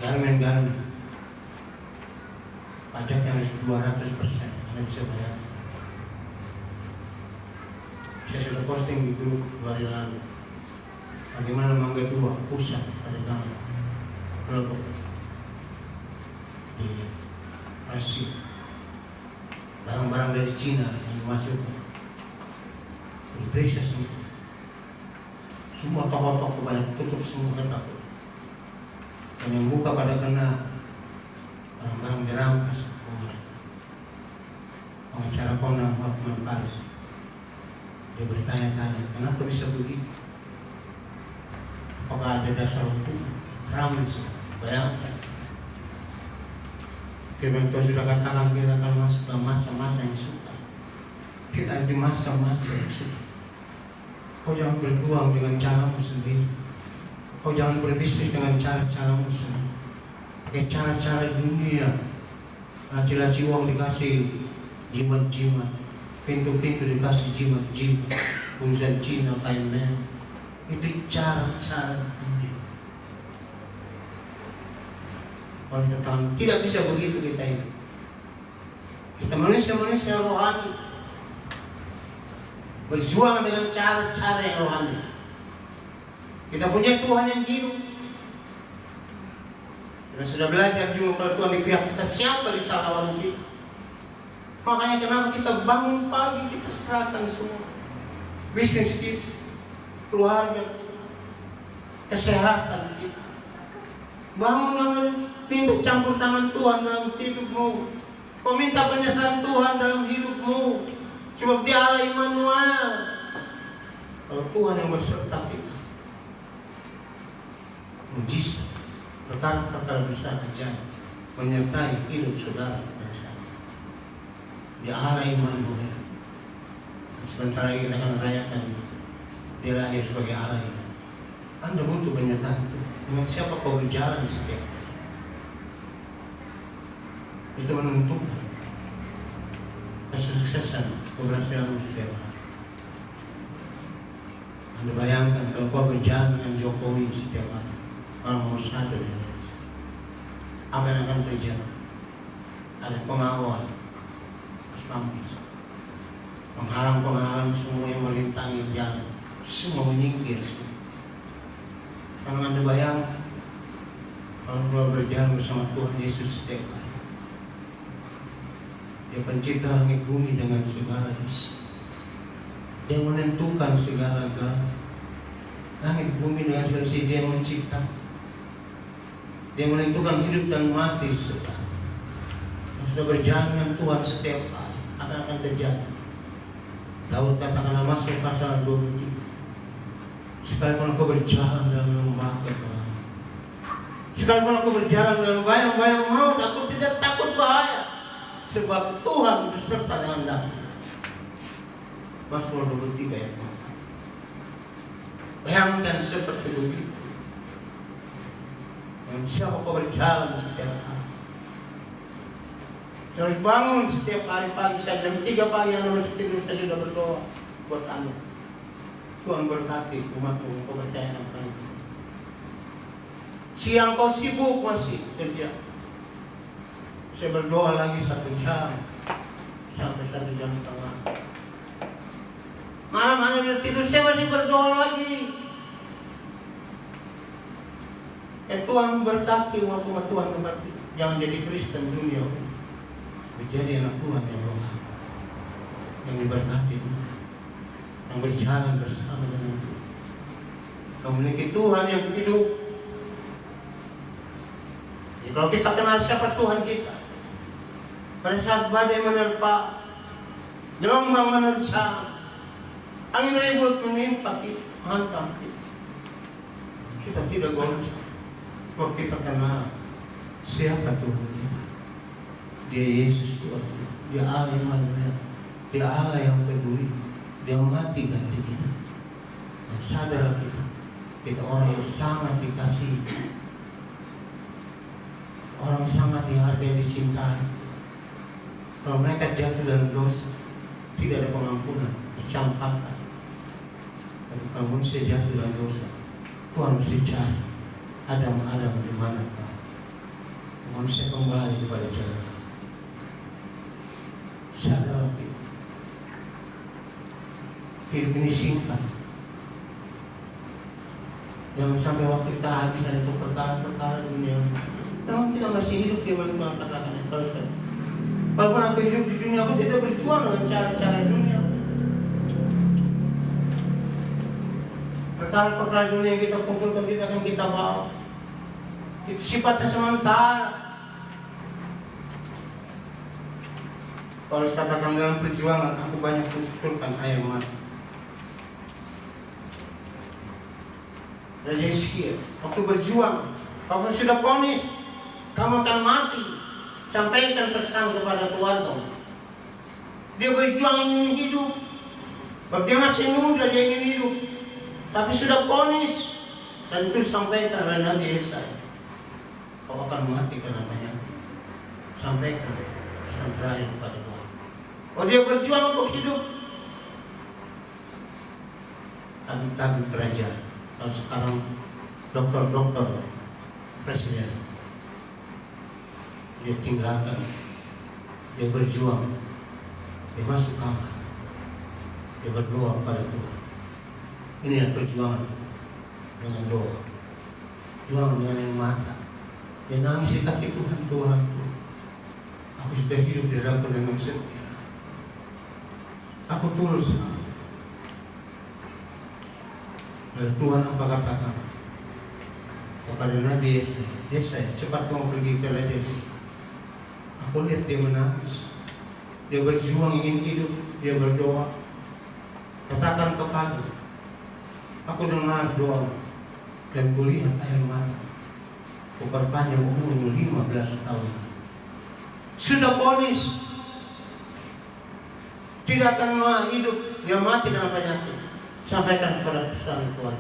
garmen-garmen, pajaknya harus 200%. Anda bisa bayangkan. Saya sudah posting di grup 2 hari lalu. Bagaimana Mangga 2 pusat perdagangan produk di Asia. Barang-barang dari Cina yang dimasukkan. Diperiksa semua. Semua toko-toko banyak tutup semua kan takut. Dan yang buka pada kena barang-barang dirampas. Pengacara Komnas Hotman Paris, dia bertanya-tanya, kenapa bisa begitu? Apakah ada dasar hukum? Ramai semua. Bayangkan. Kementerian sudah katakan kita akan masuk ke masa-masa yang suka. Kita di masa-masa yang suka. Kau jangan berjuang dengan caramu sendiri. Kau jangan berbisnis dengan cara-caramu sendiri. Pakai cara-cara dunia. Laci-laci uang dikasih jimat-jimat, pintu-pintu dikasih jimat-jimat, urusan Cina, kain merah. Itu cara-cara dunia. Kalau kita tahu, tidak bisa begitu kita ini. Kita manusia-manusia rohani, berjuang dengan cara-cara yang rohani. Kita punya Tuhan yang hidup. Kita sudah belajar juga kalau Tuhan di pihak kita, siapa di salah lawan kita. Makanya kenapa kita bangun pagi, kita serahkan semua. Bisnis kita, keluarga kita, kesehatan kita. Bangun minta campur tangan Tuhan dalam hidupmu. Kau minta penyertaan Tuhan dalam hidupmu. Sebab Dia Allah Immanuel. Kalau Tuhan yang berserta kita, mujizat, perkara-perkara besar ajaib menyertai hidup saudara dan saya. Dia Allah Immanuel. Sebentar lagi kita akan merayakan Dia lahir sebagai Allah ini. Anda butuh penyertaan Tuhan. Dengan siapa kau berjalan setiap hari? Itu menentukan kesuksesan keberhasilan setiap hari. Anda bayangkan kalau kau berjalan dengan Jokowi setiap hari, orang nomor satu di Indonesia, apa yang akan terjadi? Ada pengawal Mampis, penghalang-penghalang semua yang melintangi jalan, semua menyingkir semua. Sekarang Anda bayangkan kalau kita berjalan bersama Tuhan Yesus setiap hari. Dia pencipta langit bumi dengan segala isi. Dia menentukan segala-galanya. Langit bumi dengan segala isi, Dia mencipta. Dia menentukan hidup dan mati saudara. Sudah berjalan dengan Tuhan setiap hari. Akan terjadi. Daud katakanlah masuk pasal 23. Sekalipun aku berjalan dalam lembah kegelapan, sekalipun aku berjalan dalam bayang-bayang maut, aku tidak takut bahaya, sebab Tuhan beserta dengan aku. Mazmur 23 ayat 4. Bayangkan seperti begitu. Dan siapa kau berjalan setiap hari? Saya harus bangun setiap hari pagi, saya jam 3 pagi Anda masih tidur, saya sudah berdoa buat Anda. Tuhan berkati umatmu, kau percaya apa itu. Siang kau sibuk masih kerja, saya berdoa lagi 1 jam sampai 1 jam setengah. Malam Anda sudah tidur, saya masih berdoa lagi. Tuhan berkati umat-umat Tuhan berkati. Jangan jadi Kristen dunia, menjadi anak Tuhan yang rohani, yang diberkati Tuhan, yang berjalan bersama dengan Tuhan, yang memiliki Tuhan yang hidup. Jadi kalau kita kenal siapa Tuhan kita, pada saat badai menerpa, gelombang menerjang, angin ribut menimpa kita, hantam kita tidak goncang. Kalau kita kenal siapa Tuhan kita, Dia Yesus Tuhan, Dia Allah Immanuel, Dia Allah yang peduli, Dia mati ganti kita. Dan sadar kita orang yang sangat dikasihi, orang sangat dihargai, dicintai. Kalau mereka jatuh dalam dosa, tidak ada pengampunan, dicampakkan. Dan kalau manusia jatuh dalam dosa, Tuhan mesti cari Adam di mana kau? Manusia kembali kepada jalan. Sadar hidup ini singkat. Jangan sampai waktu kita habis untuk perkara-perkara dunia. Namun kita masih hidup di mana katakan kalau saya. Walaupun aku hidup di dunia, aku tidak berjuang dengan cara-cara dunia. Perkara-perkara dunia yang kita kumpulkan tidak akan kita bawa. Itu sifatnya sementara. Paulus katakan dalam perjuangan, aku banyak mensusulkan air mata. Raja Hizkia, waktu berjuang, waktu sudah vonis, kamu akan mati. Sampaikan pesan kepada keluarga. Dia berjuang ingin hidup. Sebab dia masih muda, dia ingin hidup. Tapi sudah vonis. Dan itu sampaikan oleh Nabi Yesaya. Kau akan mati karena penyakit. Sampaikan pesan terakhir kepada Tuhan. Oh, dia berjuang untuk hidup. Tapi kerajaan. Kalau sekarang dokter presiden, dia tinggalkan, dia berjuang, dia masuk kamar, dia berdoa pada Tuhan. Inilah perjuangan dengan doa, perjuangan dengan yang mata. Dia nangis di kaki Tuhan, Tuhan, aku sudah hidup di dalam dengan setia. Aku tulus. Dan Tuhan apa katakan kepada Nabi Yesaya, cepat kamu pergi ke Raja Hizkia. Aku lihat dia menangis, dia berjuang ingin hidup, dia berdoa. Katakan kepada, aku dengar doa dan kulihat air mata. Kuperpanjang umurmu 15 tahun. Sudah vonis, tidak akan hidup, dia mati karena penyakit. Sampaikan kepada pesan Tuhan.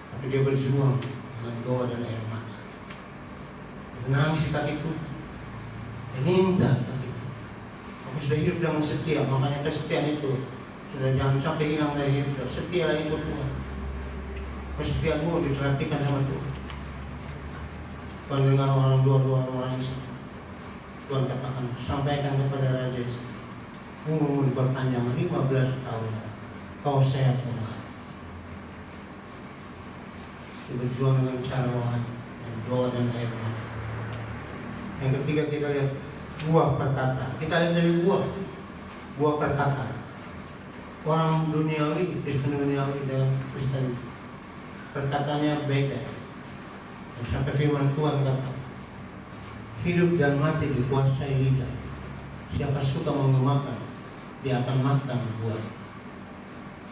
Tapi dia berjuang dengan doa dan air mata. Dia menangis di kaki itu. Dia minta kaki itu. Aku sudah hidup dengan setia, makanya kesetiaan itu sudah jangan sampai hilang dari hidup. Setia ikut Tuhan. Kesetiaanmu diperhatikan sama Tuhan. Tuhan dengar orang dua orang yang sama. Tuhan katakan, sampaikan kepada Raja Hizkia, umurmu diperpanjang 15 tahun. Kau sehat kembali. Dia berjuang dengan cara rohani dan doa dan air mata. Yang ketiga kita lihat buah perkataan. Kita lihat dari buah perkataan. Orang duniawi, Kristen duniawi dan Kristen perkataannya beda. Dan sampai firman Tuhan kata, hidup dan mati dikuasai lidah. Siapa suka mengemakan, dia akan makan buah.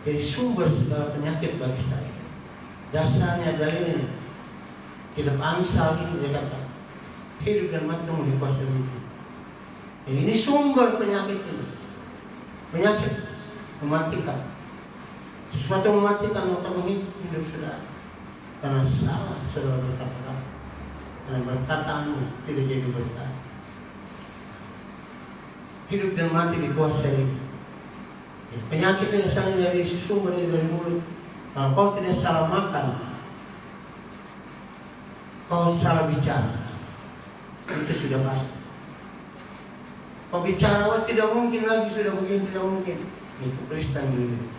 Jadi sumber segala penyakit bagi saya. Dasarnya dalilnya kitab Amsal itu dia kata, hidup dan mati kamu dikuasai lidah. Jadi ini sumber penyakit ini. Penyakit mematikan. Sesuatu mematikan untuk hidup saudara. Karena salah saudara berkata, karena perkataanmu tidak jadi berkat. Hidup dan mati dikuasai lidah. Penyakit yang asalnya dari sumber dari mulut. Kalau kau tidak salah makan, kau salah bicara, itu sudah pasti. Kau bicara, tidak mungkin lagi, sudah begini tidak mungkin. Itu Kristen dulu.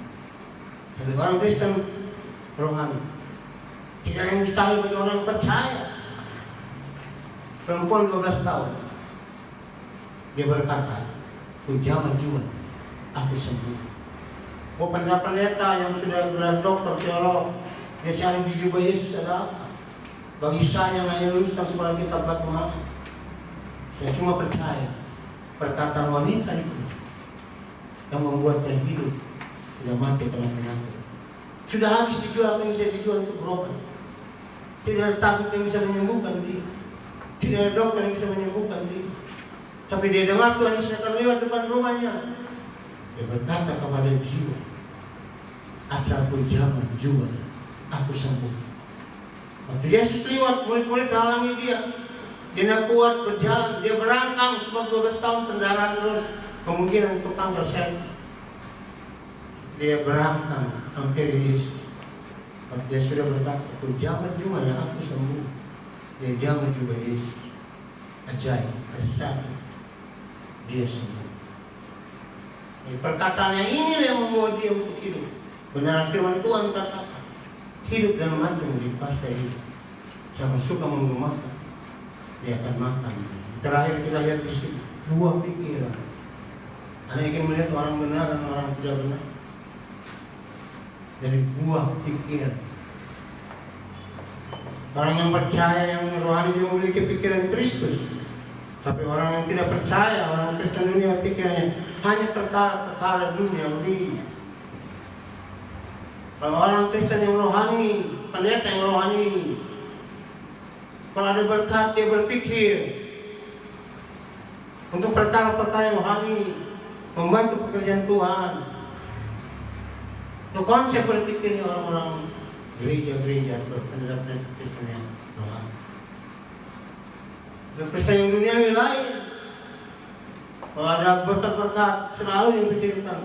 Tapi orang Kristen rohani tidak ada yang mustahil bagi orang yang percaya. Perempuan 12 tahun, dia berkata, "Ku jujur, aku sembuh." Pendeta yang sudah gelar dokter teolog, dia cari di jubah Yesus ada apa? Bagi saya yang hanya luluskan sekolah kitab batu maaf, saya cuma percaya perkataan wanita itu yang membuat dia hidup, tidak mati karena penyakit. Sudah habis dijual, apa yang bisa dijual untuk berobat. Tidak ada tabib yang bisa menyembuhkan dia, tidak ada dokter yang bisa menyembuhkan dia. Tapi dia dengar Tuhan Yesus akan lewat depan rumahnya. Dia berkata kepada jiwa, asalku zaman juga, aku sembuh. Waktu Yesus lewat, murid-murid halangi dia. Dia tidak kuat berjalan, dia berangkang sebab 12 tahun pendarahan terus, kemungkinan untuk kanker sel. Dia berangkang hampir Yesus. Waktu dia sudah berkata, aku zaman juga yang aku sembuh. Dia zaman juga Yesus. Ajaib, ajaib. Dia sembuh. Perkataannya ini yang membawa dia untuk hidup. Benar firman Tuhan katakan, hidup dan mati dikuasai hidup. Siapa suka menggunakan, dia akan makan. Terakhir kita lihat di sini, dua pikiran. Anda ingin melihat orang benar dan orang tidak benar. dari buah pikiran. Orang yang percaya, yang rohani, dia memiliki pikiran Kristus. Tapi orang yang tidak percaya, orang Kristen dunia, pikirannya hanya perkara-perkara duniawi. Kalau orang Kristen yang rohani, pendeta yang rohani, kalau ada berkat, dia berpikir untuk perkara-perkara yang rohani, membantu pekerjaan Tuhan. Itu konsep berpikirnya orang-orang gereja-gereja atau pendeta-pendeta Kristen yang rohani. Kristen yang duniawi lain, kalau ada berkat-berkat, selalu yang dipikirkan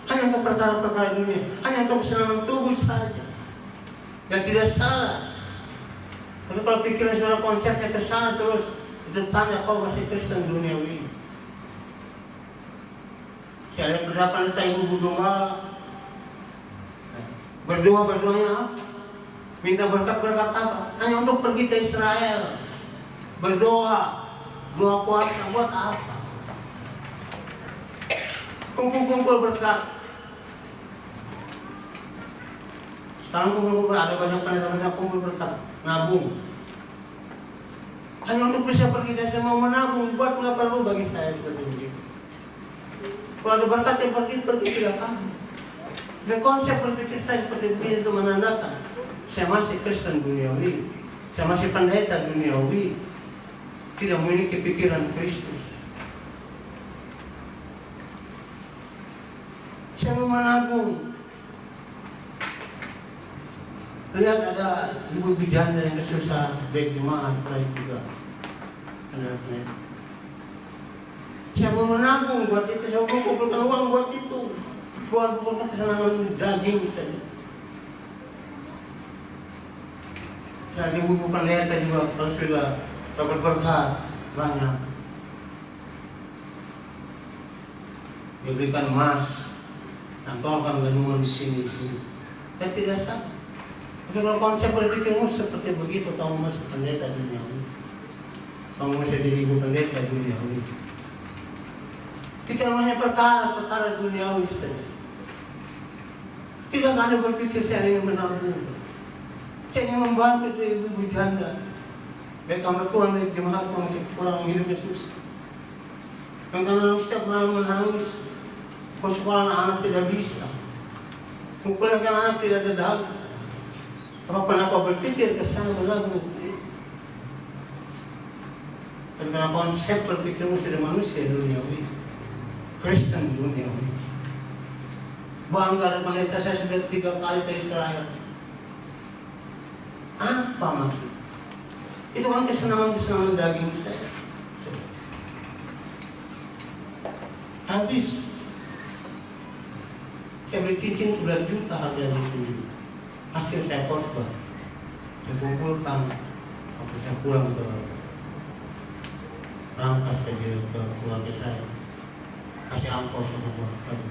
hanya untuk perkara-perkara dunia, hanya untuk kesenangan tubuh saja. Dan tidak salah. Tapi kalau pikiran saudara konsepnya ke sana terus, itu tanda kau masih Kristen duniawi. Saya lihat berdapat tentang ibu domba, berdoanya apa? Minta berkat-berkat apa? Hanya untuk pergi ke Israel, berdoa, doa puasa buat apa? Kumpul-kumpul berkat. Sekarang kumpul-kumpul ada banyak pendeta-pendeta kumpul berkat, nabung. Hanya untuk bisa pergi dan saya mau menabung, buat nggak perlu bagi saya seperti begitu. Kalau ada berkat yang pergi tidak apa. Dan konsep berpikir saya seperti begitu menandakan saya masih Kristen duniawi, saya masih pendeta duniawi, tidak memiliki pikiran Kristus. Saya mau menabung. Lihat ada ibu janda yang susah, baik jemaat lain juga. Saya mau menabung buat itu, saya mau kumpulkan uang buat itu, buat kesenangan daging saja. Dan ibu pendeta juga kalau sudah dapat berkat banyak, diberikan emas, tanggalkan ganungan di sini. Dan tidak sama. Tapi kalau konsep berpikirmu seperti begitu, kamu masih pendeta duniawi, kamu masih jadi ibu pendeta duniawi. Itu namanya perkara duniawi saja. Tidak ada berpikir saya ingin menabung, saya ingin membantu ibu janda. Baik kamar Tuhan, baik jemaat yang masih kurang hidupnya susah. Dan karena setiap malam menangis, kau sekolah anak tidak bisa, kukuliahkan anak tidak ada dalam. Apa pernah kau berpikir ke sana berlagu? Dan karena konsep berpikirmu sudah manusia duniawi, Kristen duniawi. Bangga dan pendeta saya sudah 3 kali ke Israel. Apa maksud? Itu kan kesenangan daging saya. Habis. Saya beli cincin 11 juta harganya itu. Hasil saya khotbah, saya kumpulkan waktu saya pulang ke Rangkas ke keluarga saya, kasih angpau sama keluarga.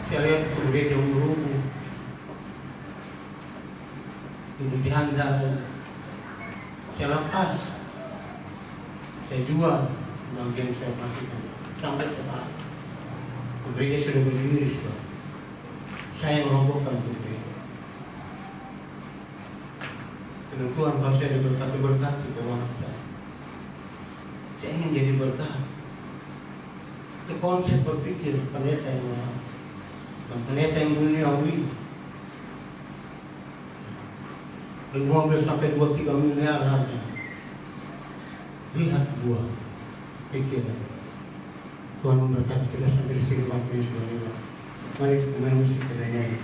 Saya lihat itu gereja rubuh, ibu janda, saya lepas, saya jual, bagian saya pastikan sampai sekarang. Gereja sudah berdiri sekarang. Saya merobohkan itu. Dan Tuhan kalau saya berkati keuangan saya. Saya ingin jadi berkat. Itu konsep berpikir pendeta yang orang, dan pendeta yang duniawi. Beli mobil sampai 2-3 miliar harganya. Lihat buah pikiran. Tuhan memberkati kita sampai di sini waktu ini sudah lewat. Mari kita musik kita nyanyi.